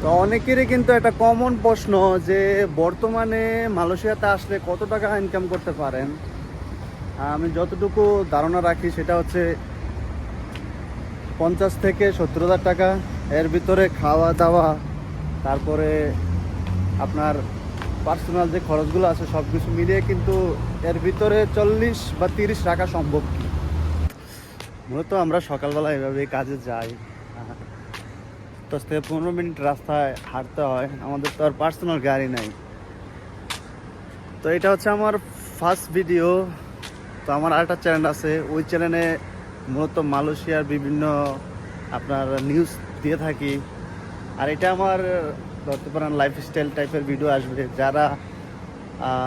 তো অনেকেরই কিন্তু একটা কমন প্রশ্ন যে বর্তমানে মালয়েশিয়াতে আসলে কত টাকা ইনকাম করতে পারেন। আমি যতটুকু ধারণা রাখি সেটা হচ্ছে 50 থেকে 70 হাজার টাকা। এর ভিতরে খাওয়া দাওয়া, তারপরে আপনার পার্সোনাল যে খরচগুলো আছে সব কিছু মিলিয়ে কিন্তু এর ভিতরে 40 বা 30 রাখা সম্ভব। মূলত আমরা সকালবেলা এভাবে কাজে যাই, 10 থেকে 15 মিনিট রাস্তায় হাঁটতে হয়, আমাদের তো আর পার্সোনাল গাড়ি নাই। তো এটা হচ্ছে আমার ফার্স্ট ভিডিও। তো আমার আরেকটা চ্যানেল আছে, ওই চ্যানেলে মূলত মালয়েশিয়ার বিভিন্ন আপনার নিউজ দিয়ে থাকি। আর এটা আমার ধরতে পারেন লাইফস্টাইল টাইপের ভিডিও আসবে। যারা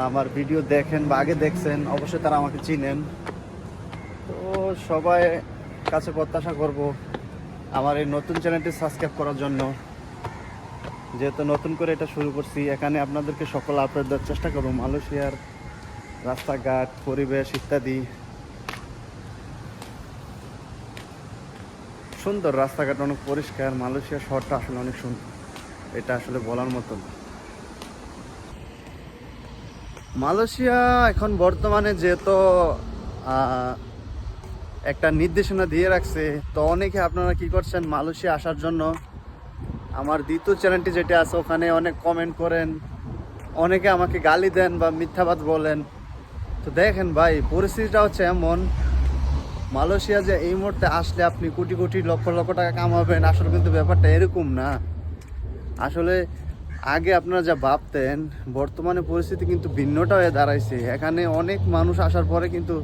আমার ভিডিও দেখেন বা আগে দেখছেন অবশ্যই তারা আমাকে চিনেন। তো সবাই কাছে প্রত্যাশা করব আমার এই নতুন চ্যানেলটি সাবস্ক্রাইব করার জন্য। যেহেতু নতুন করে এটা শুরু করছি, এখানে আপনাদেরকে সকল আপডেট দেওয়ার চেষ্টা করব মালয়েশিয়ার রাস্তাঘাট, পরিবেশ ইত্যাদি। সুন্দর রাস্তাঘাট, অনেক পরিষ্কার। মালয়েশিয়া শহরটা আসলে অনেক সুন্দর, এটা আসলে বলার মতন। মালয়েশিয়া এখন বর্তমানে যেহেতু একটা নির্দেশনা দিয়ে রাখছে, তো অনেকে আপনারা কি করছেন মালয়েশিয়া আসার জন্য আমার দ্বিতীয় চ্যানেলটি যেটা আছে ওখানে অনেক কমেন্ট করেন, অনেকে আমাকে গালি দেন বা মিথ্যাবাদ বলেন। তো দেখেন ভাই, পরিস্থিতিটা হচ্ছে এমন, মালয়েশিয়া যে এই মুহূর্তে আসলে আপনি কোটি কোটি লক্ষ লক্ষ টাকা কামাবেন, আসলে কিন্তু ব্যাপারটা এরকম না। আসলে আগে আপনারা যা ভাবতেন, বর্তমানে পরিস্থিতি কিন্তু ভিন্নটা হয়ে দাঁড়াইছে। এখানে অনেক মানুষ আসার পরে কিন্তু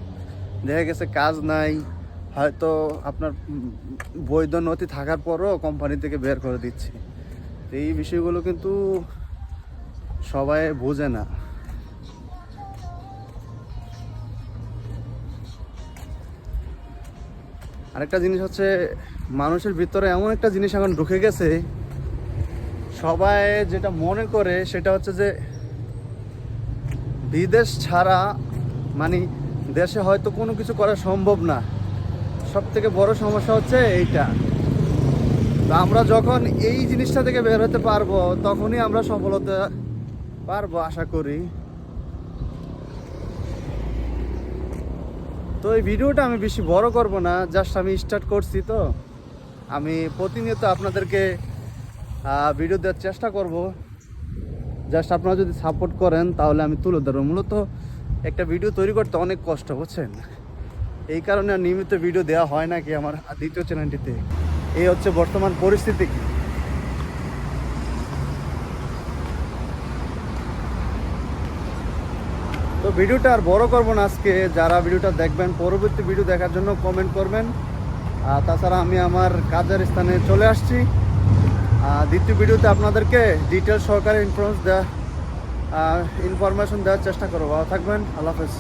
দেখা গেছে কাজ নাই, হয়তো আপনার বৈধ নথি থাকার পরও কোম্পানি থেকে বের করে দিচ্ছে। তো এই বিষয়গুলো কিন্তু সবাই বোঝে না। আরেকটা জিনিস হচ্ছে, মানুষের ভিতরে এমন একটা জিনিস এখন ঢুকে গেছে, সবাই যেটা মনে করে সেটা হচ্ছে যে বিদেশ ছাড়া মানে দেশে হয়তো কোনো কিছু করা সম্ভব না। সব থেকে বড় সমস্যা হচ্ছে এইটা। তো আমরা যখন এই জিনিসটা থেকে বের হতে পারবো তখনই আমরা সফল হতে পারবো আশা করি। তো এই ভিডিওটা আমি বেশি বড় করব না, জাস্ট আমি স্টার্ট করছি। তো আমি প্রতিনিয়ত আপনাদেরকে ভিডিও দেওয়ার চেষ্টা করব। জাস্ট আপনারা যদি সাপোর্ট করেন তাহলে আমি তুলে ধরবো। মূলত একটা ভিডিও তৈরি করতে অনেক কষ্ট, বুঝছেন? এই কারণে আর নিয়মিত ভিডিও দেওয়া হয় না কি আমার দ্বিতীয় চ্যানেলটিতে। এই হচ্ছে বর্তমান পরিস্থিতি। তো ভিডিওটা আর বড় করবো না আজকে। যারা ভিডিওটা দেখবেন পরবর্তী ভিডিও দেখার জন্য কমেন্ট করবেন। তাছাড়া আমি আমার কাজের স্থানে চলে আসছি। দ্বিতীয় ভিডিওতে আপনাদেরকে ডিটেলস সহকারে ইনফরমেশন দেওয়ার চেষ্টা করবো। ভালো থাকবেন, আল্লাহ হাফেজ।